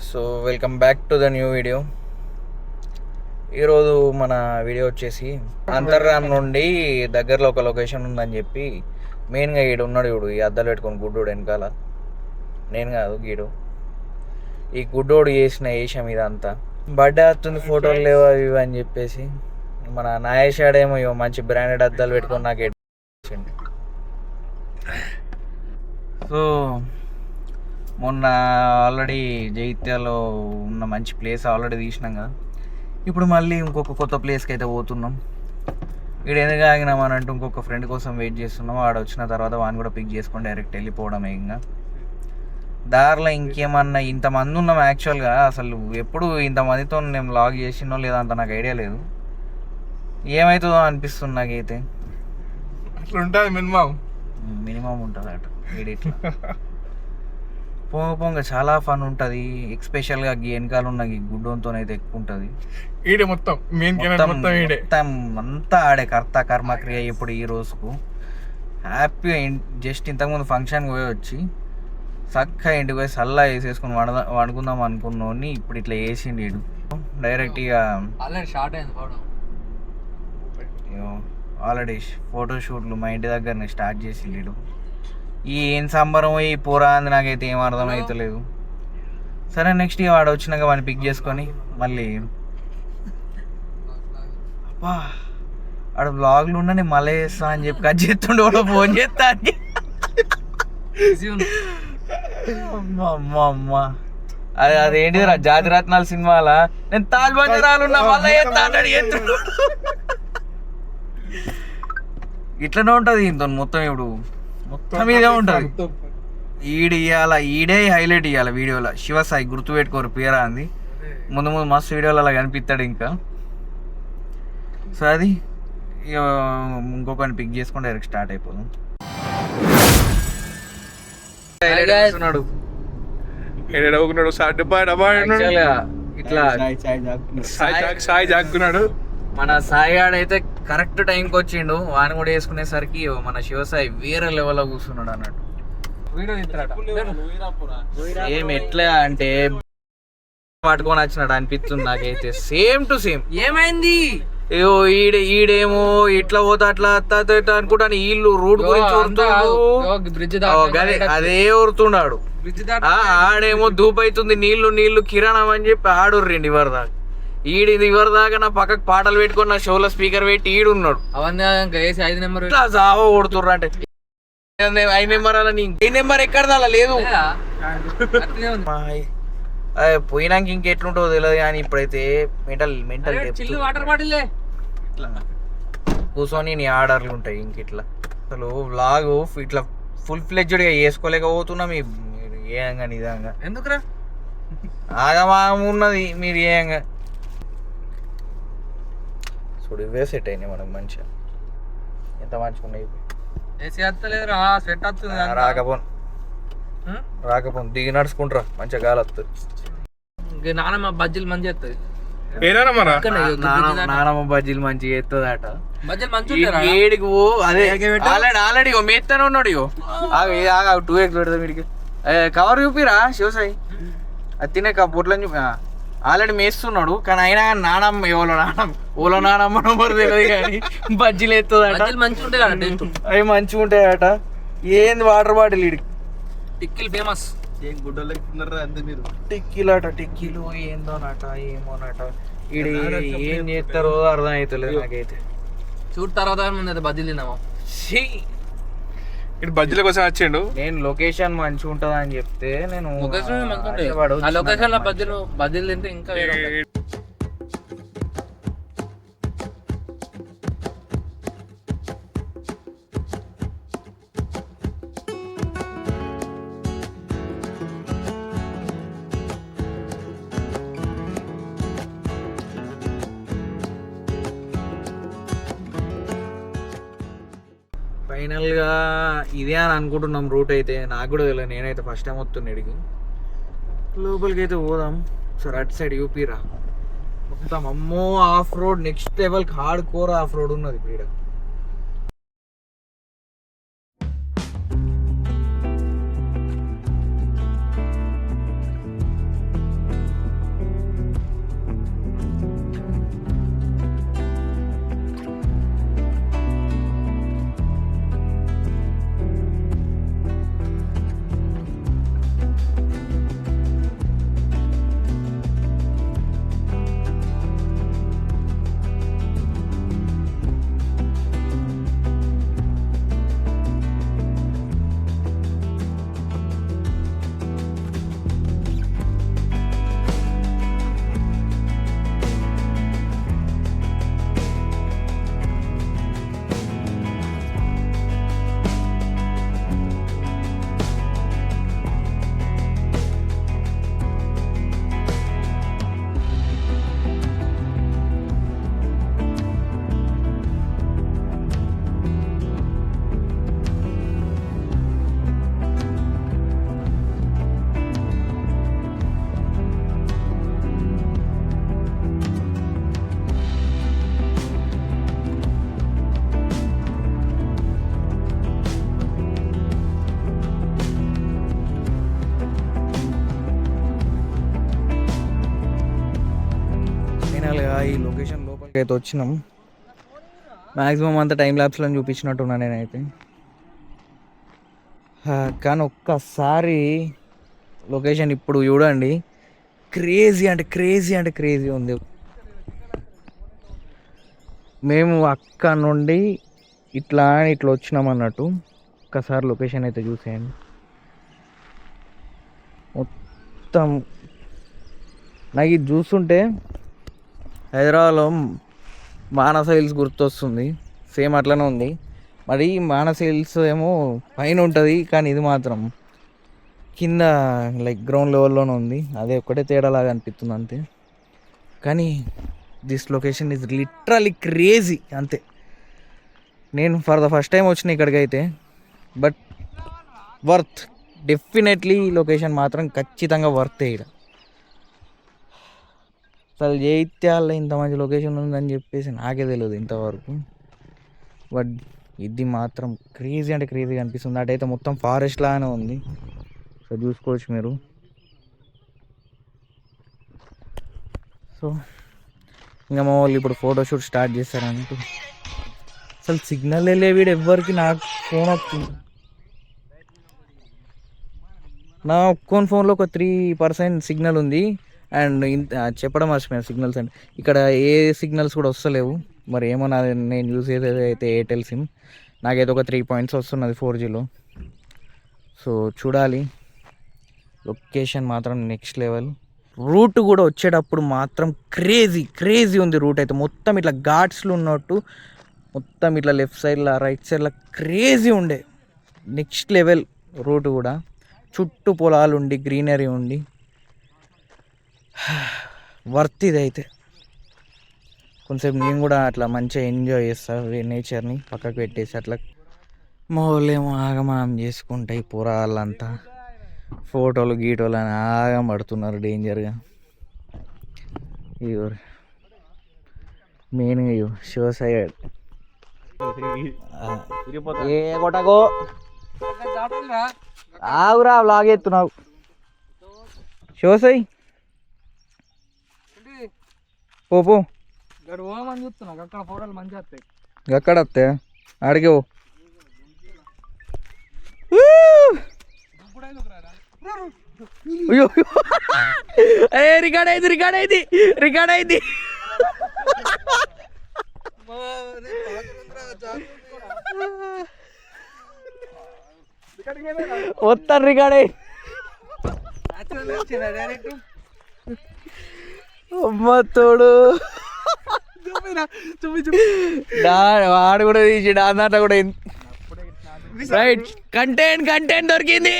So welcome back to the new video. ఈరోజు మన video వచ్చేసి అంతర్రామ్ నుండి దగ్గరలో ఒక లొకేషన్ ఉందని చెప్పి మెయిన్గా ఈడు ఉన్నాడు. చూడు ఈ అద్దాలు పెట్టుకొని గుడ్డోడు వెనకాల, నేను కాదు గీడు, ఈ గుడ్డోడు చేసిన వేషం ఇదంతా. బర్త్డే వస్తుంది, ఫోటోలు లేవు అవి ఇవి అని చెప్పేసి మన నాయేషాడేమో మంచి బ్రాండెడ్ అద్దాలు పెట్టుకొని నాకు ఎడ్చింది. సో మొన్న ఆల్రెడీ జైత్యాలో ఉన్న మంచి ప్లేస్ ఆల్రెడీ తీసినాం కదా, ఇప్పుడు మళ్ళీ ఇంకొక కొత్త ప్లేస్కి అయితే పోతున్నాం. ఇక్కడ ఎందుకు ఆగినాం అని అంటే ఇంకొక ఫ్రెండ్ కోసం వెయిట్ చేస్తున్నాం. వాడు వచ్చిన తర్వాత వాడిని కూడా పిక్ చేసుకొని డైరెక్ట్ వెళ్ళిపోవడమే. ఇంకా దారిలో ఇంకేమన్నా ఇంతమంది ఉన్నాం. యాక్చువల్గా అసలు ఎప్పుడు ఇంతమందితో నేను లాగ్ చేసినో లేదా అంత నాకు ఐడియా లేదు. ఏమవుతుందో అనిపిస్తుంది నాకైతే. అట్లా ఉంటుంది మినిమం ఉంటుంది అట ఎడిట్లో. పొంగ చాలా ఫన్ ఉంటుంది. ఎక్స్పెషల్గా వెనకాల ఉన్న గుడ్డోతో అయితే ఎక్కువ ఉంటుంది. ఈడే మొత్తం మొత్తం అంతా ఆడే కర్త కర్మ క్రియ. ఇప్పుడు ఈ రోజుకు హ్యాపీగా జస్ట్ ఇంతకుముందు ఫంక్షన్కి పోయి వచ్చి చక్కగా ఇంటికి పోయి సల్లా వేసేసుకుని వండుకుందాం అనుకున్నాను. ఇప్పుడు ఇట్లా వేసిండు వీడు డైరెక్ట్. ఇక ఆల్రెడీ ఫోటోషూట్లు మా ఇంటి దగ్గరనే స్టార్ట్ చేసిండు వీడు. ఏం సంబరం ఈ పూరా అంది నాకైతే ఏం అర్థం అవుతలేదు. సరే నెక్స్ట్ ఇక వాడు వచ్చినాక వాడిని పిక్ చేసుకొని మళ్ళీ అబ్బా ఆడ బ్లాగ్లు ఉండని మళ్ళీ చేస్తా అని చెప్పి కట్ చేస్తుండే వాడు ఫోన్ చేస్తా అని. అమ్మా అదేంటి జాతిరత్నాల సినిమాల నేను తాజ్ బంజరాలు ఉన్నా మళ్ళీ చేస్తా అన్నాడు. ఇట్లనే ఉంటుంది ఇంత మొత్తం. ఇప్పుడు మొత్తం ఇదే ఉంటుంది. ఈడే హైలైట్ ఇవ్వాలి వీడియోలో. శివసాయి గుర్తుపెట్టుకోరు పేరా అంది. ముందు ముందు మస్తు వీడియోలు అలా కనిపిస్తాడు ఇంకా. సో అది ఇంకొకరిని పిక్ చేసుకొని డైరెక్ట్ స్టార్ట్ అయిపోదాం. ఇట్లా సాయి జాక్కున్నాడు. మన సాయిగాడు అయితే కరెక్ట్ టైంకి వచ్చిండు. వాని కూడా వేసుకునేసరికి మన శివసాయి వేరే లెవెల్లో కూర్చున్నాడు అన్నట్టు. ఏం ఎట్లా అంటే పట్టుకొని వచ్చినాడు అనిపిస్తుంది నాకైతే. Same to same. ఏమైంది ఈడేమో ఇట్లా పోతా అట్లా అనుకుంటాను. వీళ్ళు రూట్ గురించి అదే ఊరుతున్నాడు. ఆడేమో ధూప్ అవుతుంది, నీళ్లు కిరాణం అని చెప్పి ఆడుర్రిండి ఇవరి దాకా. ఇవరి దాకా నా పక్కకు పాటలు పెట్టుకొని నా షోలో స్పీకర్ పెట్టి ఈడున్నాడు. అవన్నీ 5 నెంబర్ జావా కొడుతుర్రు అంటే 5 నెంబర్ అలా నీ 5 నెంబర్ ఎక్కడ అలా లేదు. పోయినాక ఇంకెట్లుంటుందో తెలియదు కానీ ఇప్పుడైతే మెంటల్ వాటర్ బాటిల్ కూర్చొని నీ ఆర్డర్లు ఉంటాయి. ఇంకిట్లా అసలు వ్లాగ్ ఇట్లా ఫుల్ ఫ్లెడ్జ్డ్గా వేసుకోలేకపోతున్నా. మీరు ఏయంగా నిజంగా ఎందుకురా ఆగమాగం ఉన్నది. మీరు ఏయంగా చూడు ఇవే సెట్ అయినాయి మనకు మంచిగా. ఎంత మంచిగా ఉన్నాయి. రాకపోను దిగి నడుచుకుంటారా మంచిగా గాలి వస్తుంది. నానమ్మ బజ్జీలు మంచిగా వస్తుంది. నానమ్మ బజ్జీలు మంచిగా ఎత్తుంది అట. బజ్జీలు మంచిగా ఏడికి పో. అదే ఆల్రెడీ మెత్తనే ఉన్నాడు. 2x పెడతా వీడికి. కవర్ చూపిరా శివసాయి. అది తినే పొట్లని చూపి. ఆల్రెడీ మేస్తున్నాడు కానీ అయినా కానీ నానమ్మ ఓలో నానమ్మ నంబర్ తెలియదు కానీ బజ్జీలు ఎత్తుంది అట. అవి మంచిగా ఉంటాయట. ఏంది వాటర్ బాటిల్ వీడికి. టిక్కీలు ఫేమస్. టిక్కీలు ఏందోనట ఏమోనట. ఈడు ఏం చేస్తారో అర్థం అవుతలేదు నాకైతే. చూడు తర్వాత ముందు బజ్జీలు తిన్నామా. ఇటు బజ్జీల కోసం వచ్చిండు. నేను లొకేషన్ మంచిగా ఉంటది అని చెప్తే నేను లొకేషన్ లో బజ్జీలు తింటే ఇంకా ఫైనల్గా ఇదే అని అనుకుంటున్నాం రూట్ అయితే. నాకు కూడా తెలియదు, నేనైతే ఫస్ట్ టైం వస్తున్నాడికి. లోపలికి అయితే పోదాం. సరే అటు సైడ్ యూపీరా మొత్తం. అమ్మో ఆఫ్ రోడ్ నెక్స్ట్ లెవెల్కి హార్డ్ కోర్ ఆఫ్ రోడ్ ఉన్నది ఇక్కడ. ఈ లొకేషన్ లోపలికి అయితే వచ్చినాం. మ్యాక్సిమం అంతా టైం ల్యాబ్స్లో చూపించినట్టున్నా నేనైతే. కానీ ఒక్కసారి లొకేషన్ ఇప్పుడు చూడండి, క్రేజీ అంటే క్రేజీ ఉంది. మేము అక్కడ నుండి ఇట్లా వచ్చినాం అన్నట్టు. ఒక్కసారి లొకేషన్ అయితే చూసేయండి. మొత్తం నాకు ఇది చూస్తుంటే హైదరాబాద్లో మానస హిల్స్ గుర్తొస్తుంది. సేమ్ అట్లనే ఉంది. మరి మానస హిల్స్ ఏమో పైన ఉంటుంది, కానీ ఇది మాత్రం కింద లైక్ గ్రౌండ్ లెవెల్లోనే ఉంది. అదే ఒక్కటే తేడాలాగా అనిపిస్తుంది అంతే. కానీ this location is literally crazy అంతే. నేను ఫర్ ద ఫస్ట్ టైం వచ్చిన ఇక్కడికైతే, బట్ వర్త్, డెఫినెట్లీ లొకేషన్ మాత్రం ఖచ్చితంగా వర్తే. ఇక్కడ అసలు జైత్యాల్లో ఇంత మంచి లొకేషన్ ఉందని చెప్పేసి నాకే తెలియదు ఇంతవరకు. బట్ ఇది మాత్రం క్రేజీ అంటే క్రేజీగా అనిపిస్తుంది. అటైతే మొత్తం ఫారెస్ట్ లాగానే ఉంది. సో చూసుకోవచ్చు మీరు. సో ఇంకా మా వాళ్ళు ఇప్పుడు ఫోటోషూట్ స్టార్ట్ చేస్తారంటూ. అసలు సిగ్నల్ వీడు ఎవ్వరికి. నాకు ఫోన్ వస్తుంది, నా ఒక్కోని ఫోన్లో ఒక 3% సిగ్నల్ ఉంది. అండ్ చెప్పడం మర్చిపోయాను సిగ్నల్స్ అండి. ఇక్కడ ఏ సిగ్నల్స్ కూడా వస్తలేవు. మరి ఏమో నేను యూజ్ చేసేది అయితే ఎయిర్టెల్ సిమ్. నాకైతే ఒక 3 పాయింట్స్ వస్తున్నది 4Gలో. సో చూడాలి. లొకేషన్ మాత్రం నెక్స్ట్ లెవెల్. రూట్ కూడా వచ్చేటప్పుడు మాత్రం క్రేజీ ఉంది. రూట్ అయితే మొత్తం ఇట్లా ఘాట్స్లో ఉన్నట్టు, మొత్తం ఇట్లా లెఫ్ట్ సైడ్లో రైట్ సైడ్లో క్రేజీ ఉండే. నెక్స్ట్ లెవెల్ రూట్ కూడా. చుట్టూ పొలాలు ఉండి, గ్రీనరీ ఉండి, వర్త్ ఇది అయితే. కొంచెంసేపు నేను కూడా అట్లా మంచిగా ఎంజాయ్ చేస్తాను నేచర్ని పక్కకు పెట్టేసి. అట్లా మా వాళ్ళేమో ఆగమాగం చేసుకుంటా, ఈ పొరాళ్ళంతా ఫోటోలు గీటోలు అని ఆగం పడుతున్నారు డేంజర్గా. ఇగో మెయిన్గా ఇవ్వ శివసాయి ఏ కొట్టకో ఆగురా, వ్లాగ్ ఎత్తున్నావు శివసాయి. పో అక్కడ ఫోటోలు మంచిగా వస్తాయి. ఎక్కడ వస్తాయి అడిగే. అయ్యో అరే రికార్డ్ అయింది. మొత్తం రికార్డ్ అయ్యి తోడు వాడు కూడా తీసి దాంట్లో కూడా రైట్ కంటెంట్ దొరికింది.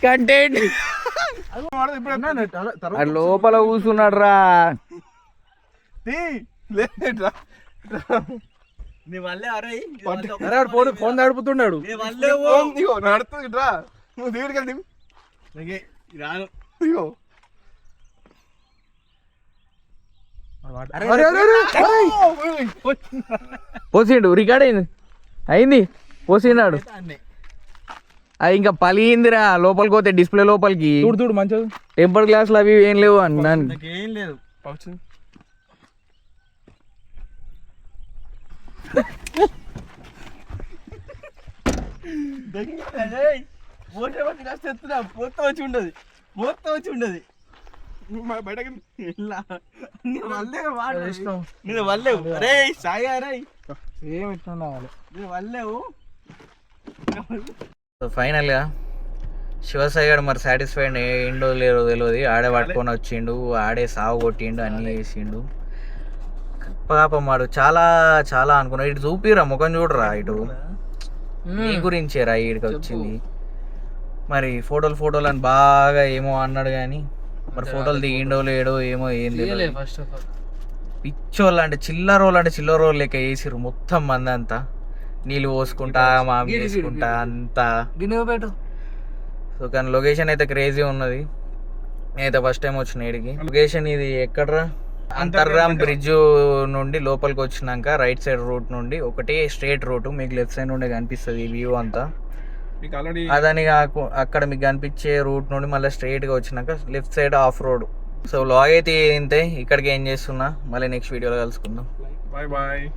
కంటెంట్ లోపల కూర్చున్నాడు రా. ఫోన్ నడుపుతున్నాడు. నడుతుందిరా, నువ్వు దేవుడికి వెళ్తే పోసిండు. రికార్డ్ అయింది పోసినాడు. అది ఇంకా పలిందిరా లోపలికి పోతే డిస్ప్లే లోపలికి. చూడు మంచిగా టెంపర్ గ్లాసులు అవి ఏం లేవు అన్నాను. ఏం లేదు. మొత్తం వచ్చి ఉండదు బయటకి ఫైనల్గా శివసాయి గారు మరి సాటిస్ఫైడ్ ఏండో లేదో తెలియదు. ఆడే పట్టుకొని వచ్చిండు, ఆడే సాగు కొట్టిండు, అన్నీ చేసిండు. పాపం వాడు చాలా చాలా అనుకున్నాడు. ఇటు చూపిరా ముఖం చూడరా, ఇటు నీ గురించేరా ఇక్కడికి వచ్చింది. మరి ఫోటోలు అని బాగా ఏమో అన్నాడు, కానీ మరి ఫోటోలు దిగిండో లేడో ఏమో ఏం లేదు. పిచ్చోళ్ళు అంటే చిల్లరోళ్ళు లెక్క వేసిర్రు మొత్తం మంది అంతా. నీళ్ళు పోసుకుంటా మామి చేసుకుంటా అంతా. సో కానీ లొకేషన్ అయితే క్రేజీ ఉన్నది. నేనైతే ఫస్ట్ టైం వచ్చిన ఇడికి. లొకేషన్ ఇది ఎక్కడరా, అంతర్రామ్ బ్రిడ్జ్ నుండి లోపలికి వచ్చినాక రైట్ సైడ్ రూట్ నుండి ఒకటి స్ట్రేట్ రూట్ మీకు లెఫ్ట్ సైడ్ నుండి కనిపిస్తుంది వ్యూ అంతా. మీకు ఆల్రెడీ అదని అక్కడ మీకు కనిపించే రూట్ నుండి మళ్ళీ స్ట్రైట్ గా వచ్చినాక left side of road. So vlog అయితే ఇంతే, ఇక్కడికి ఏం చేస్తున్నా, మళ్ళీ నెక్స్ట్ వీడియోలో కలుసుకుందాం. Bye bye.